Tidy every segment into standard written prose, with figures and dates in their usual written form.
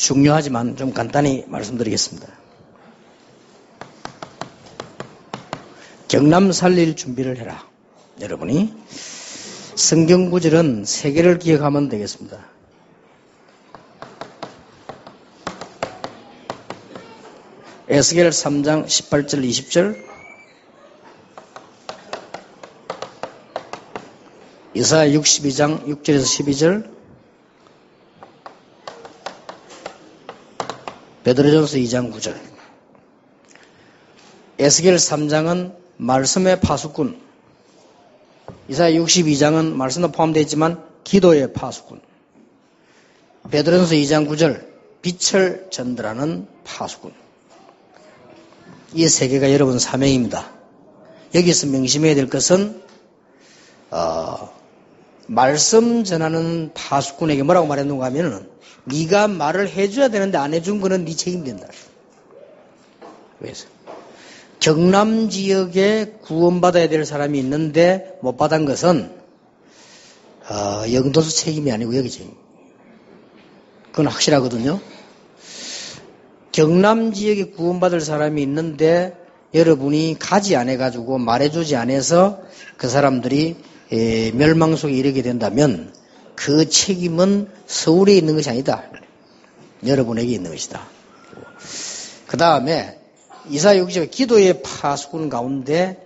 중요하지만 좀 간단히 말씀드리겠습니다. 경남 살릴 준비를 해라. 여러분이 성경 구절은 3개를 기억하면 되겠습니다. 에스겔 3장 18절 20절, 이사야 62장 6절에서 12절, 베드로전서 2장 9절. 에스겔 3장은 말씀의 파수꾼, 이사야 62장은 말씀도 포함되어 있지만 기도의 파수꾼, 베드로전서 2장 9절 빛을 전달하는 파수꾼. 이 3개가 여러분 사명입니다. 여기서 명심해야 될 것은 말씀 전하는 파수꾼에게 뭐라고 말했는가 하면은 네가 말을 해줘야 되는데 안 해준 거는 네 책임된다. 그래서 경남 지역에 구원받아야 될 사람이 있는데 못 받은 것은 영도수 책임이 아니고 여기 책임. 그건 확실하거든요. 경남 지역에 구원받을 사람이 있는데 여러분이 가지 않아가지고 말해주지 않아서 그 사람들이 멸망 속에 이르게 된다면 그 책임은 서울에 있는 것이 아니다. 여러분에게 있는 것이다. 그 다음에 이사야 60의 기도의 파수꾼 가운데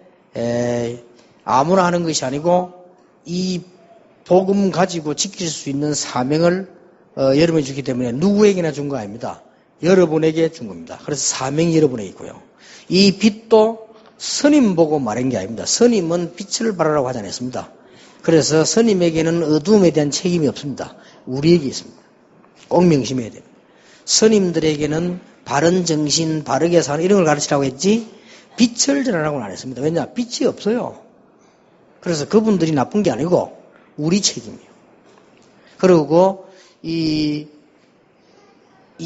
아무나 하는 것이 아니고 이 복음 가지고 지킬 수 있는 사명을 여러분이 주기 때문에 누구에게나 준 거 아닙니다. 여러분에게 준 겁니다. 그래서 사명이 여러분에게 있고요. 이 빛도 스님 보고 말한 게 아닙니다. 스님은 빛을 발하라고 하지 않았습니다. 그래서 스님에게는 어두움에 대한 책임이 없습니다. 우리에게 있습니다. 꼭 명심해야 됩니다. 스님들에게는 바른 정신, 바르게 사는 이런 걸 가르치라고 했지 빛을 전하라고는 안 했습니다. 왜냐? 빛이 없어요. 그래서 그분들이 나쁜 게 아니고 우리 책임이에요. 그리고 이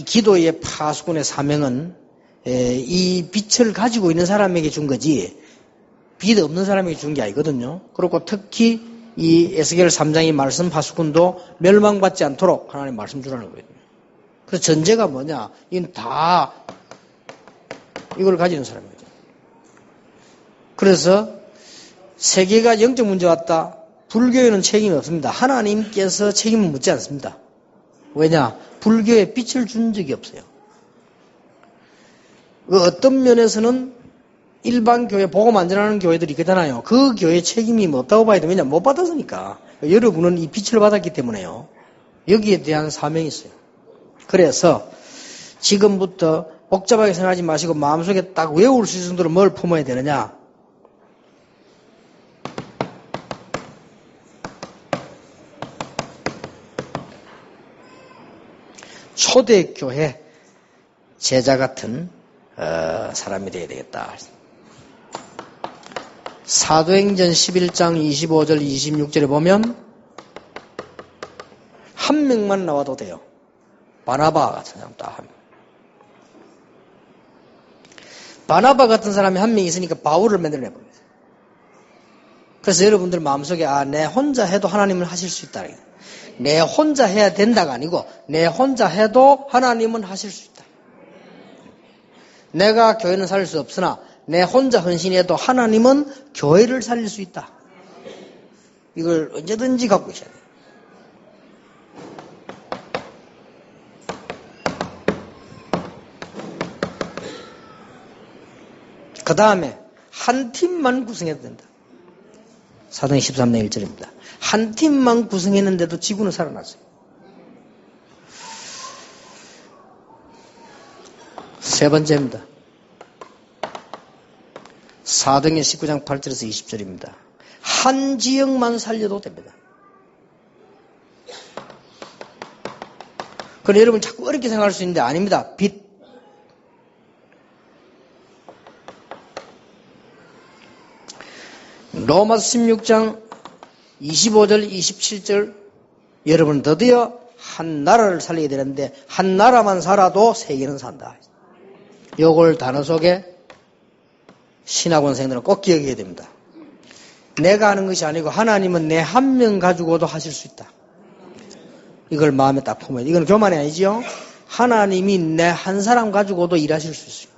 기도의 파수꾼의 사명은 이 빛을 가지고 있는 사람에게 준 거지 빛 없는 사람에게 준 게 아니거든요. 그리고 특히 이 에스겔 3장의 말씀 파수꾼도 멸망받지 않도록 하나님 말씀 주라는 거예요. 그래서 전제가 뭐냐? 이건 다 이걸 가지는 사람이죠. 그래서 세계가 영적 문제 왔다. 불교에는 책임이 없습니다. 하나님께서 책임을 묻지 않습니다. 왜냐? 불교에 빛을 준 적이 없어요. 어떤 면에서는 일반 교회, 복음 안 전하는 교회들이 있잖아요. 그 교회 책임이 없다고 봐야 돼. 왜냐? 못 받았으니까. 여러분은 이 빛을 받았기 때문에요. 여기에 대한 사명이 있어요. 그래서 지금부터 복잡하게 생각하지 마시고 마음속에 딱 외울 수 있을 정도로 뭘 품어야 되느냐? 초대교회 제자 같은 사람이 되어야 되겠다. 사도행전 11장 25절 26절에 보면 한 명만 나와도 돼요. 바나바 같은 사람 딱 한 명. 바나바 같은 사람이 한 명 있으니까 바울을 만들어내버려요. 그래서 여러분들 마음속에 내 혼자 해도 하나님을 하실 수 있다. 내 혼자 해야 된다가 아니고 내 혼자 해도 하나님은 하실 수 있다. 내가 교회는 살릴 수 없으나 내 혼자 헌신해도 하나님은 교회를 살릴 수 있다. 이걸 언제든지 갖고 계셔야 돼요. 그 다음에 한 팀만 구성해도 된다. 사도행 13장 1절입니다. 한 팀만 구성했는데도 지구는 살아났어요. 세 번째입니다. 사도행전 19장 8절에서 20절입니다. 한 지역만 살려도 됩니다. 그런데 여러분 자꾸 어렵게 생각할 수 있는데 아닙니다. 빛. 로마서 16장 25절 27절 여러분 드디어 한 나라를 살리게 되는데 한 나라만 살아도 세계는 산다. 요걸 단어 속에 신학원생들은 꼭 기억해야 됩니다. 내가 하는 것이 아니고 하나님은 내 한 명 가지고도 하실 수 있다. 이걸 마음에 딱 품어야 돼. 이건 교만이 아니지요. 하나님이 내 한 사람 가지고도 일하실 수 있어요.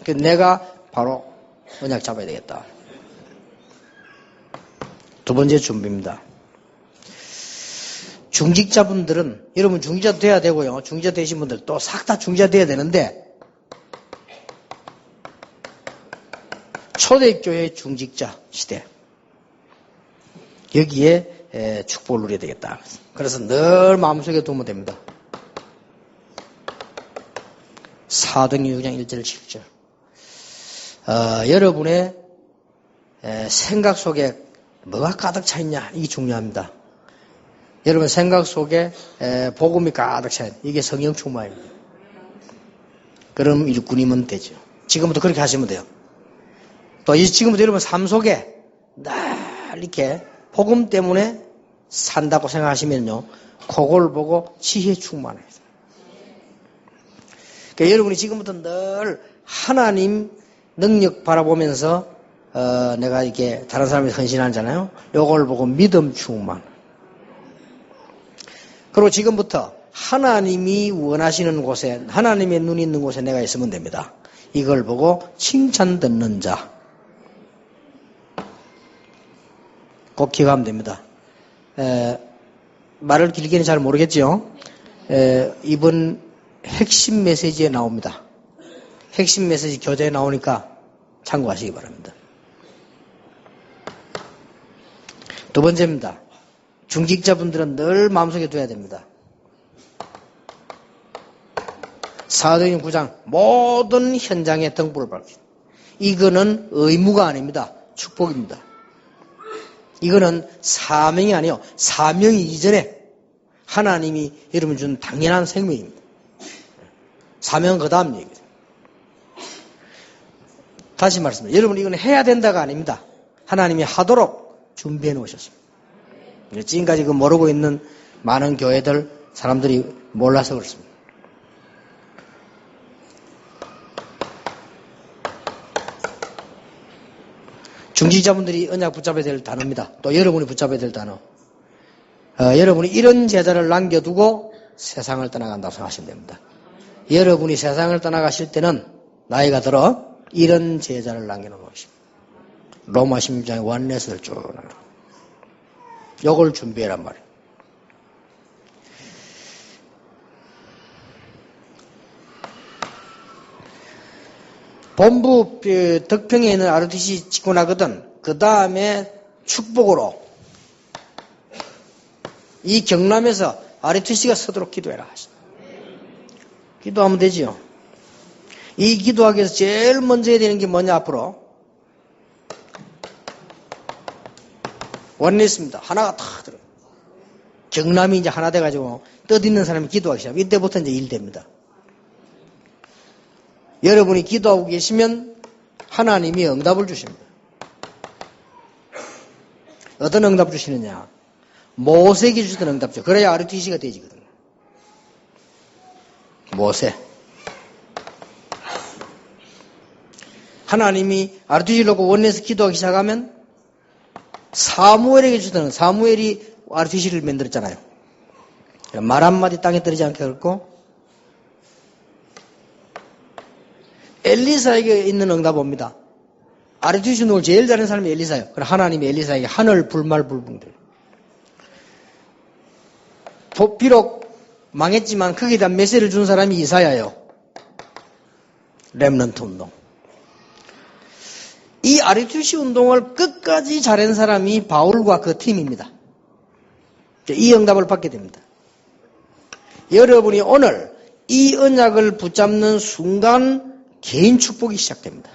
그래서 내가 바로 언약 잡아야 되겠다. 두 번째 준비입니다. 중직자분들은, 여러분 중직자 돼야 되고요. 중직자 되신 분들 또 싹 다 중직자 돼야 되는데, 초대교회 중직자 시대, 여기에 축복을 누려야 되겠다. 그래서 늘 마음속에 두면 됩니다. 사도행전 6장 1절 7절. 여러분의 생각 속에 뭐가 가득 차 있냐, 이게 중요합니다. 여러분 생각 속에 복음이 가득 차 있는, 이게 성령 충만입니다. 그럼 일꾼이면 되죠. 지금부터 그렇게 하시면 돼요. 또 지금부터 여러분 삶 속에 늘 이렇게 복음 때문에 산다고 생각하시면요, 그걸 보고 지혜 충만해요. 그러니까 여러분이 지금부터 늘 하나님 능력 바라보면서 내가 이렇게 다른 사람이 헌신하잖아요. 요걸 보고 믿음 충만. 그리고 지금부터 하나님이 원하시는 곳에, 하나님의 눈이 있는 곳에 내가 있으면 됩니다. 이걸 보고 칭찬 듣는 자. 꼭 기억하면 됩니다. 말을 길게는 잘 모르겠죠. 이번 핵심 메시지에 나옵니다. 핵심 메시지 교재에 나오니까 참고하시기 바랍니다. 두 번째입니다. 중직자분들은 늘 마음속에 둬야 됩니다. 사도행전 9장 모든 현장에 등불을 밝히다. 이거는 의무가 아닙니다. 축복입니다. 이거는 사명이 아니요, 사명이 이전에 하나님이 여러분 준 당연한 생명입니다. 사명은 그 다음 얘기죠. 다시 말씀드립니다. 여러분 이거는 해야 된다가 아닙니다. 하나님이 하도록 준비해 놓으셨습니다. 지금까지 그 모르고 있는 많은 교회들 사람들이 몰라서 그렇습니다. 중직자분들이 언약 붙잡아야 될 단어입니다. 또 여러분이 붙잡아야 될 단어. 여러분이 이런 제자를 남겨두고 세상을 떠나간다고 생각하시면 됩니다. 여러분이 세상을 떠나가실 때는 나이가 들어 이런 제자를 남겨놓으십니다. 로마 16장의 원내스를 쭉 나가. 요걸 준비해란 말이에요. 본부 덕평에 있는 ROTC 짓고 나거든. 그 다음에 축복으로 이 경남에서 ROTC가 서도록 기도해라. 기도하면 되지요. 이 기도하기 위해서 제일 먼저 해야 되는 게 뭐냐 앞으로? 원리스입니다. 하나가 탁 들어요. 경남이 이제 하나 돼가지고 떠드는 사람이 기도하기 시작하면 이때부터 이제 일 됩니다. 여러분이 기도하고 계시면 하나님이 응답을 주십니다. 어떤 응답 주시느냐? 모세에게 주시던 응답죠. 그래야 ROTC가 되지거든요. 모세. 하나님이 ROTC를 놓고 원내에서 기도하기 시작하면 사무엘에게 주던, 사무엘이 ROTC를 만들었잖아요. 말 한마디 땅에 떨어지지 않게 했고, 엘리사에게 있는 응답 옵니다. ROTC 운동을 제일 잘하는 사람이 엘리사예요. 그럼 하나님이 엘리사에게 하늘 불말 불붕들. 비록 망했지만 거기에 대한 메시지를 준 사람이 이사야예요. 렘넌트 운동. 이 ROTC 운동을 끝까지 잘한 사람이 바울과 그 팀입니다. 이 응답을 받게 됩니다. 여러분이 오늘 이 언약을 붙잡는 순간 개인 축복이 시작됩니다.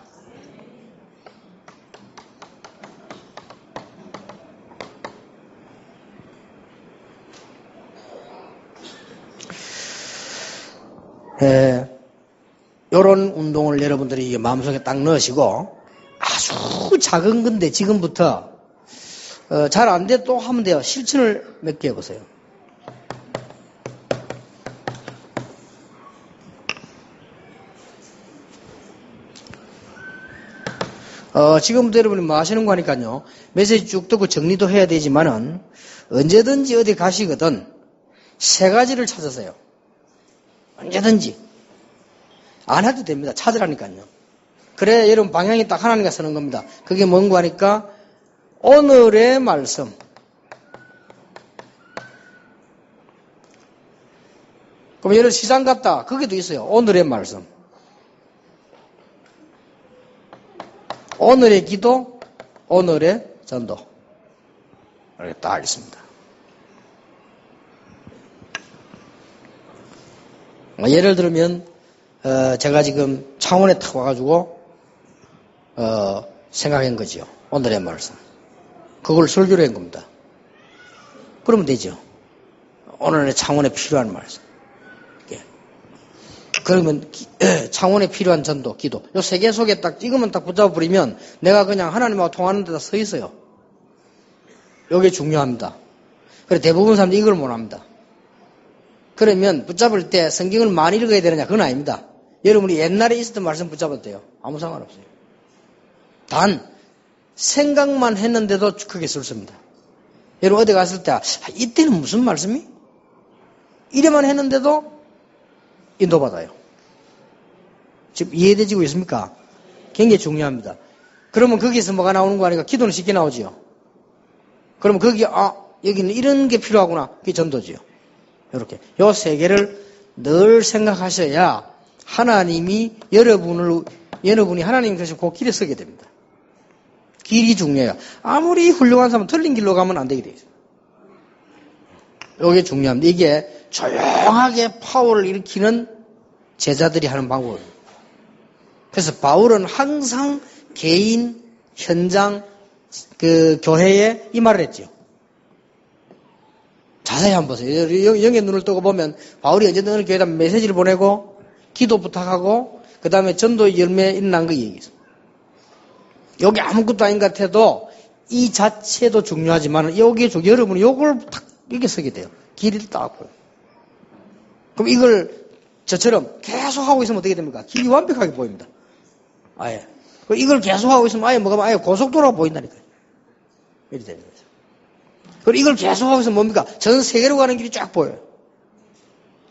이런 운동을 여러분들이 마음속에 딱 넣으시고 아주 작은 건데 지금부터 잘 안 돼 또 하면 돼요. 실천을 몇 개 해보세요. 지금부터 여러분이 뭐 하시는 거니까요. 메시지 쭉 듣고 정리도 해야 되지만은 언제든지 어디 가시거든 세 가지를 찾으세요. 언제든지. 안 해도 됩니다. 찾으라니까요. 그래, 여러분 방향이 딱 하나님과 서는 겁니다. 그게 뭔가 하니까 오늘의 말씀. 그럼 예를 시장 갔다. 거기도 있어요. 오늘의 말씀. 오늘의 기도, 오늘의 전도. 이렇게 딱 있습니다. 예를 들면 제가 지금 창원에 탁 와가지고 생각한 거지요. 오늘의 말씀. 그걸 설교로 한 겁니다. 그러면 되죠. 오늘의 창원에 필요한 말씀. 그러면 창원에 필요한 전도, 기도. 요 세 개 속에 딱 이것만 딱 붙잡아버리면 내가 그냥 하나님하고 통하는 데다 서 있어요. 요게 중요합니다. 그래 대부분 사람들이 이걸 못합니다. 그러면 붙잡을 때 성경을 많이 읽어야 되느냐? 그건 아닙니다. 여러분이 옛날에 있었던 말씀 붙잡아도 돼요. 아무 상관없어요. 단 생각만 했는데도 크게 쓸습니다. 여러분 어디 갔을 때 이때는 무슨 말씀이? 이래만 했는데도 인도받아요. 지금 이해되지고 있습니까? 굉장히 중요합니다. 그러면 거기서 뭐가 나오는 거 아니까 기도는 쉽게 나오지요. 그러면 거기 여기는 이런 게 필요하구나. 그게 전도지요. 이렇게 요 세 개를 늘 생각하셔야 하나님이 여러분이 하나님 계신 그 길에 서게 됩니다. 길이 중요해요. 아무리 훌륭한 사람은 틀린 길로 가면 안 되게 돼 있어요. 이게 중요합니다. 이게 조용하게 파워를 일으키는 제자들이 하는 방법입니다. 그래서 바울은 항상 개인, 현장, 교회에 이 말을 했죠. 자세히 한번 보세요. 영의 눈을 뜨고 보면 바울이 언제든 어느 교회에다 메시지를 보내고 기도 부탁하고 그 다음에 전도의 열매 일어난 거 얘기했어요. 여기 아무것도 아닌 것 같아도 이 자체도 중요하지만 여기에 여러분이 요걸 딱 이렇게 쓰게 돼요. 길이 딱 보여요. 그럼 이걸 저처럼 계속 하고 있으면 어떻게 됩니까? 길이 완벽하게 보입니다. 아예. 이걸 계속 하고 있으면 아예 뭐가 아예 고속도로가 보인다니까요. 이렇게 되는 거죠. 그리고 이걸 계속 하고 있으면 뭡니까? 전 세계로 가는 길이 쫙 보여요.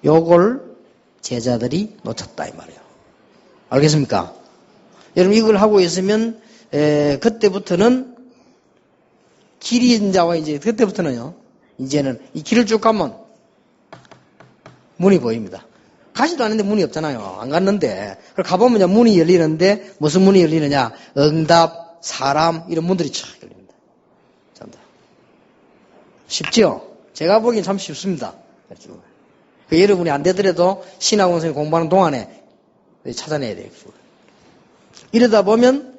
요걸 제자들이 놓쳤다 이 말이에요. 알겠습니까? 여러분 이걸 하고 있으면 그때부터는 길이 인자와 이제 그때부터는요. 이제는 이 길을 쭉 가면 문이 보입니다. 가지도 않는데 문이 없잖아요. 안 갔는데. 그걸 가보면 문이 열리는데 무슨 문이 열리느냐? 응답, 사람 이런 문들이 쫙 열립니다. 전다. 쉽죠? 제가 보기엔 참 쉽습니다. 여러분이 안 되더라도 신학원 선생님 공부하는 동안에 찾아내야 돼요. 이러다 보면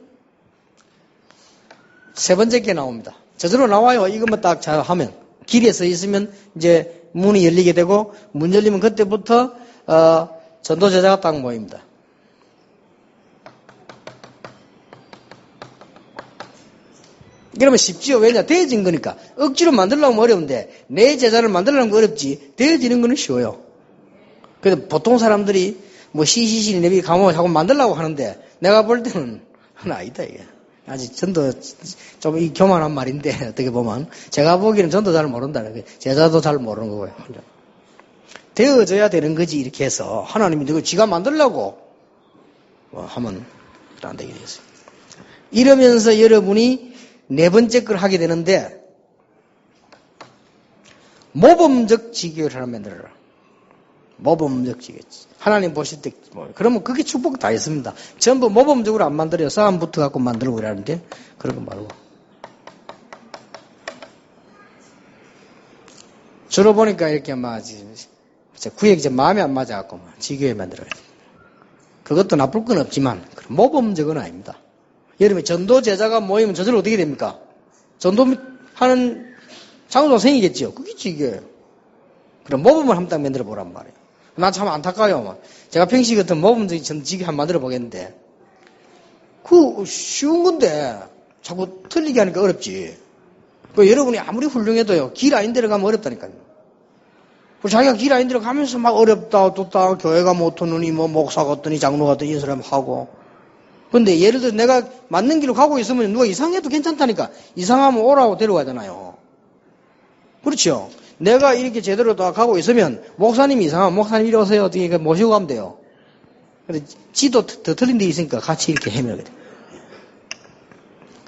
세 번째 게 나옵니다. 저절로 나와요. 이것만 딱 잘 하면. 길에 서 있으면 이제 문이 열리게 되고 문 열리면 그때부터 전도 제자가 딱 모입니다. 그러면 쉽지요. 왜냐? 되어진 거니까. 억지로 만들려면 어려운데 내 제자를 만들려는 거 어렵지 되어지는 거는 쉬워요. 그래서 보통 사람들이 뭐 시시시 내비 감옥을 하고 만들려고 하는데 내가 볼 때는 아니다 이게. 아직 전도 좀 이 교만한 말인데 어떻게 보면 제가 보기에는 전도 잘 모른다. 제자도 잘 모르는 거고요. 되어져야 되는 거지 이렇게 해서 하나님이 이거 지가 만들려고 하면 안 되게 되겠어요. 이러면서 여러분이 네 번째 걸 하게 되는데 모범적 지교를 하나 만들어라. 모범적 지교. 하나님 보실 때 그러면 그게 축복 다 있습니다. 전부 모범적으로 안 만들어요. 싸움 붙어갖고 만들고 그러는데 그런 거 말고. 주로 보니까 이렇게 구역이 좀 마음에 안 맞아갖고 지교에 만들어요. 그것도 나쁠 건 없지만 모범적은 아닙니다. 여러분 전도 제자가 모이면 저절로 어떻게 됩니까? 전도하는 장로가 생기겠죠. 그게 지교예요. 그럼 모범을 한번 딱 만들어 보란 말이에요. 난 참 안타까워요. 제가 평시 같은 모범적인 지교 한번 만들어 보겠는데 그 쉬운 건데 자꾸 틀리게 하니까 어렵지. 여러분이 아무리 훌륭해도요. 길 아닌 데로 가면 어렵다니까요. 자기가 길 아닌 데로 가면서 막 어렵다 떴다 교회가 못 오느니 목사 같더니 장로 같더니 이 사람 하고. 근데 예를 들어 내가 맞는 길로 가고 있으면 누가 이상해도 괜찮다니까. 이상하면 오라고 데려가잖아요. 그렇죠? 내가 이렇게 제대로 다 가고 있으면 목사님이 이상하면 목사님 이리 오세요. 어떻게 모시고 가면 돼요. 근데 지도 더 틀린 데 있으니까 같이 이렇게 헤매게 돼요.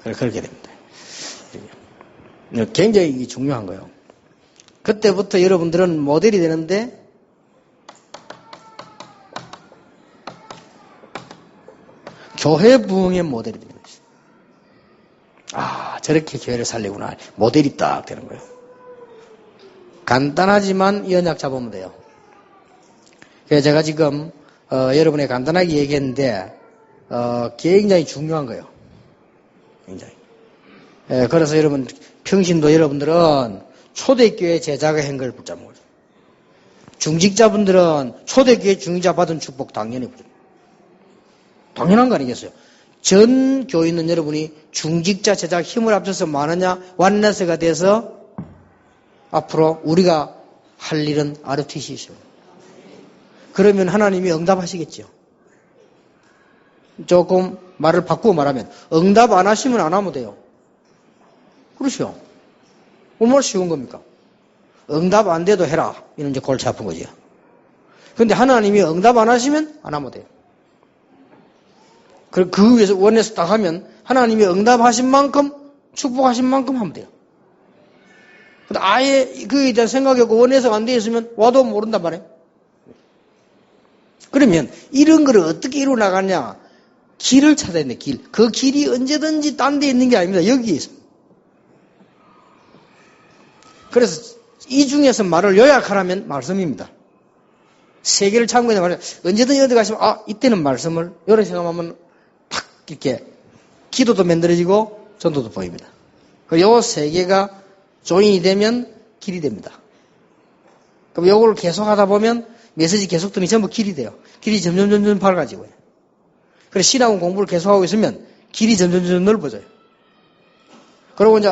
그렇게 됩니다. 굉장히 중요한 거예요. 그때부터 여러분들은 모델이 되는데 교회 부흥의 모델이 되는 거죠. 아, 저렇게 교회를 살리구나. 모델이 딱 되는 거예요. 간단하지만 이 언약 잡으면 돼요. 그래서 제가 지금 여러분에게 간단하게 얘기했는데 굉장히 중요한 거예요. 굉장히. 그래서 여러분 평신도 여러분들은 초대교회 제자가 한 걸 붙잡는 거죠. 중직자분들은 초대교회 중직자 받은 축복 당연히 붙잡는 거죠. 당연한 거 아니겠어요? 전 교회 있는 여러분이 중직자 제자 힘을 합쳐서 많으냐 완나스가 돼서 앞으로 우리가 할 일은 RTC죠. 그러면 하나님이 응답하시겠죠. 조금 말을 바꾸고 말하면 응답 안 하시면 안 하면 돼요. 그렇죠. 얼마나 쉬운 겁니까? 응답 안 돼도 해라. 이런 이제 골치 아픈 거지요. 그런데 하나님이 응답 안 하시면 안 하면 돼요. 그 위에서 원에서 딱 하면 하나님이 응답하신 만큼 축복하신 만큼 하면 돼요. 근데 아예 그에 대한 생각이 없고 원에서 안 돼 있으면 와도 모른단 말이에요. 그러면 이런 거를 어떻게 이루어 나가냐? 길을 찾아야 돼, 길. 그 길이 언제든지 딴 데 있는 게 아닙니다. 여기에 있습니다. 그래서 이 중에서 말을 요약하라면 말씀입니다. 세계를 참고해서 말이야. 언제든지 어디 가시면, 이때는 말씀을, 이런 생각하면 탁 이렇게 기도도 만들어지고 전도도 보입니다. 요 세 개가 조인이 되면 길이 됩니다. 그럼 요걸 계속 하다 보면 메시지 계속 들으면 전부 길이 돼요. 길이 점점 밝아지고요. 그래서 신학원 공부를 계속하고 있으면 길이 점점 넓어져요. 그리고 이제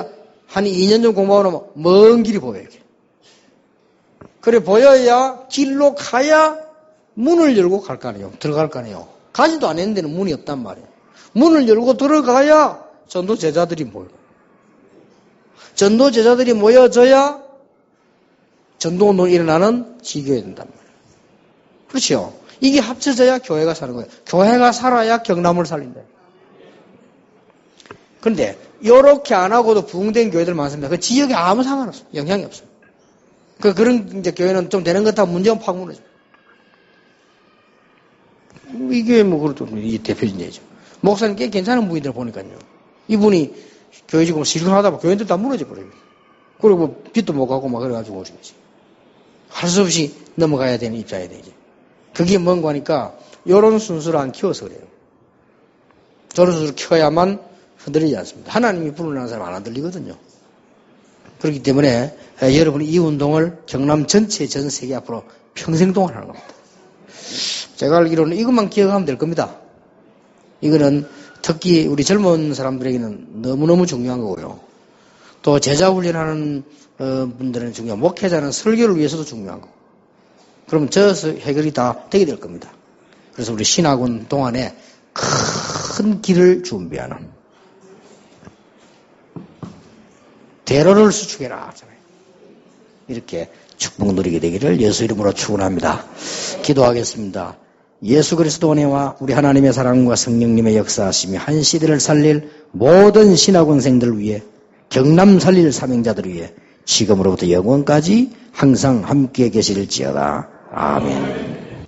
한 2년 정도 공부하고 나면 먼 길이 보여요. 이렇게. 그래 보여야 길로 가야 문을 열고 갈 거 아니에요. 들어갈 거 아니에요. 가지도 않은 데는 문이 없단 말이에요. 문을 열고 들어가야 전도 제자들이 모여요. 전도 제자들이 모여져야 전도운동이 일어나는 지교가 된단 말이에요. 그렇죠? 이게 합쳐져야 교회가 사는 거예요. 교회가 살아야 경남을 살린다. 그런데 이렇게 안 하고도 부흥된 교회들 많습니다. 그 지역에 아무 상관없어요. 영향이 없어요. 그런 이제 교회는 좀 되는 것 하고 문제는 팍 무너져. 이 교회 뭐 그것도 이 대표적인 예죠. 목사님 꽤 괜찮은 분들 보니까요. 이분이 교회 지금 실컷하다 보면 교회들 다 무너져 버려요. 그리고 빚도 못 가고 막 그래가지고 오신 거지. 할 수 없이 넘어가야 되는 입장이 되지. 그게 뭔가 하니까 이런 순수를 안 키워서 그래요. 저런 순수를 키워야만 흔들리지 않습니다. 하나님이 부르는 사람 안 흔들리거든요. 그렇기 때문에 여러분이 이 운동을 경남 전체 전 세계 앞으로 평생 동안 하는 겁니다. 제가 알기로는 이것만 기억하면 될 겁니다. 이거는 특히 우리 젊은 사람들에게는 너무너무 중요한 거고요. 또 제자 훈련하는 분들은 중요하고 목회자는 설교를 위해서도 중요한 거고. 그러면 저에서 해결이 다 되게 될 겁니다. 그래서 우리 신학원 동안에 큰 길을 준비하는 대로를 수축해라 하잖아요. 이렇게 축복 누리게 되기를 예수 이름으로 축원합니다. 기도하겠습니다. 예수 그리스도 은혜와 우리 하나님의 사랑과 성령님의 역사하심이 한 시대를 살릴 모든 신학원생들을 위해 경남 살릴 사명자들을 위해 지금으로부터 영원까지 항상 함께 계실지어다. 아멘.